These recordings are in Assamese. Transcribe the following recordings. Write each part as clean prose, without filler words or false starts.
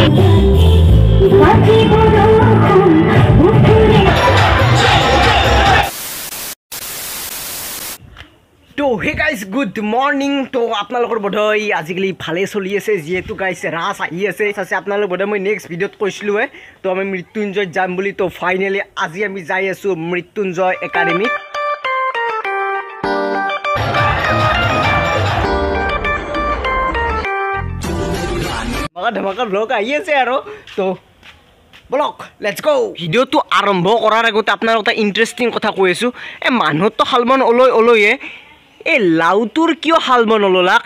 তো হে গাইজ গুড মৰ্নিং। তো আপোনালোকৰ বোধহয় আজিকালি ভালে চলি আছে, যিহেতু গাইজ ৰাস আহি আছে। আপোনালোক বোধহয় মই নেক্সট ভিডিঅ'ত কৈছিলোঁৱে, তো আমি মৃত্যুঞ্জয়ত যাম বুলি। তো ফাইনেলি আজি আমি যাই আছোঁ মৃত্যুঞ্জয় একাডেমীত। ধমাকা ব্লগ আহি আছে আৰু। তো বলক লেটছ গো। ভিডিঅ'টো আৰম্ভ কৰাৰ আগতে আপোনালোক এটা ইণ্টাৰেষ্টিং কথা কৈ আছোঁ। মানুহতো শালমন ওলৈয়ে এই লাউটোৰ কিয় শালমন ওলালাক?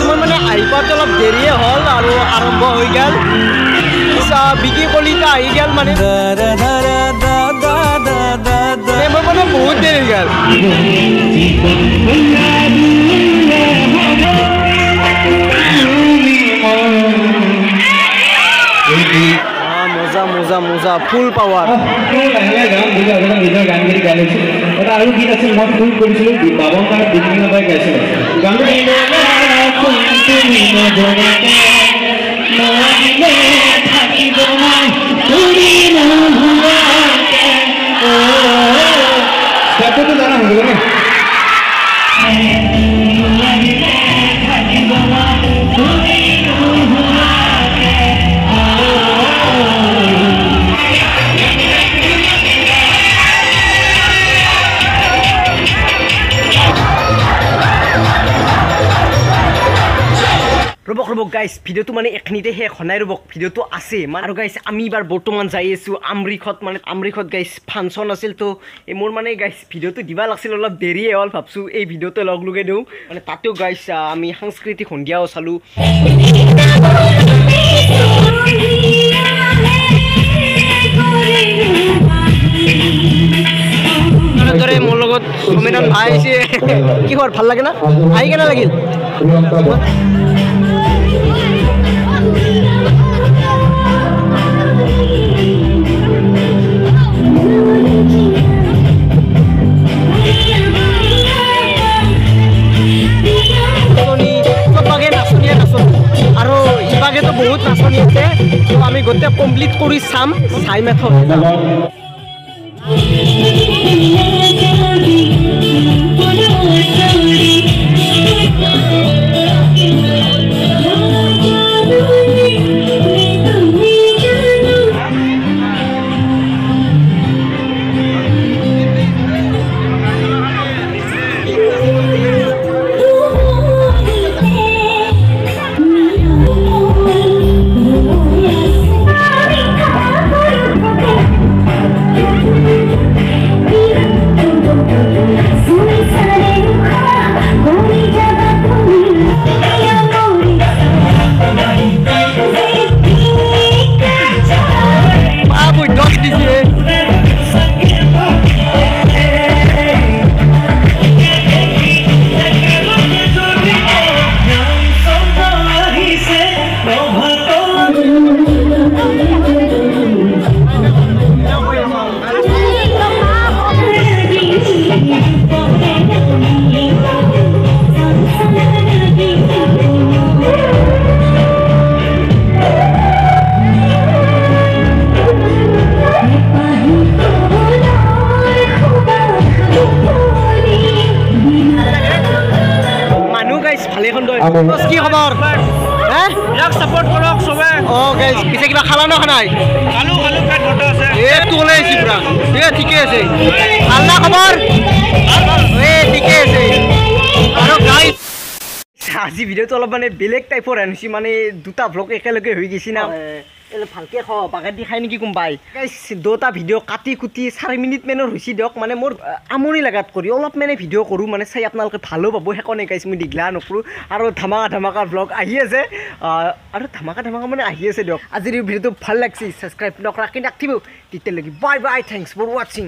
মই মানে আহি পোৱাটো অলপ দেৰিয়ে হ'ল আৰু আৰম্ভ হৈ গ'ল। বিকি কলিতা আহি গ'ল মানে মই মানে বহুত দেৰি গ'ল। মজা মজা মজা ফুল পাৱাৰ। আৰু গীত আছিল মই ফুল কৰিছিলোঁ বাবন তাৰ বিভিন্ন বাই গাইছিলোঁ ষ্টেপটো জানা হৈ গ'ল। ৰ'বক গাইজ, ভিডিঅ'টো মানে এখিনিতে শেষ হোৱা নাই। ৰ'বক ভিডিঅ'টো আছে আৰু গাইজ আমি এইবাৰ বৰ্তমান যাই আছোঁ আমৰিখত। মানে আমৰিখত গাইজ ফাংচন আছিল। তো মোৰ মানে গাইজ ভিডিঅ'টো দিব লাগিছিল, অলপ দেৰিয়ে হ'ল। ভাবছোঁ এই ভিডিঅ'টো লগে দিওঁ। মানে তাতেও গাইজ আমি সাংস্কৃতিক সন্ধিয়াও চালোঁ। মোৰ লগত সমিৰণ ভাই আহিছে। কি খবৰ? ভাল লাগে না? আহি কেনে লাগিল? আৰু ইভাগেতো বহুত নাচনি আছে। তো আমি গোটেই কমপ্লিট কৰি চাম, চাই মেথড কি খবৰ? ইয়াক সাপোৰ্ট কৰক সবে। গাইজ পিছে কিবা খালা ন খানাই? খালো পেট ভৰ্তি আছে। তো ওলাই আহিছে পুৰা। ঠিকে আছে। ভাল না খবৰ? ঠিকে আছে। আৰু গাইজ আজি ভিডিঅ'টো অলপ মানে বেলেগ টাইপৰ আনিছে। মানে দুটা ভ্লগ একেলগে হৈ গৈছে না। ভালকৈ খাওঁ বাগেট দি খাই নেকি কোনোবাই? গাইজ দুটা ভিডিঅ' কাটি কুটি 4 মিনিট মানৰ হৈছে দিয়ক। মানে মোৰ আমনি লাগাত কৰি অলপ মানে ভিডিঅ' কৰোঁ, মানে চাই আপোনালোকে ভালো পাব। সেইকাৰণে গাইজ মই দিগলা নকৰোঁ। আৰু ধামাকা ভ্লগ আহি আছে। আৰু ধামাকা মানে আহি আছে দিয়ক। আজিৰ ভিডিঅ'টো ভাল লাগিছে, ছাবস্ক্ৰাইব নকৰাকৈ নাথাকিব। তেতিয়ালৈকে বাই বাই, থেংকছ ফৰ ৱাচিং।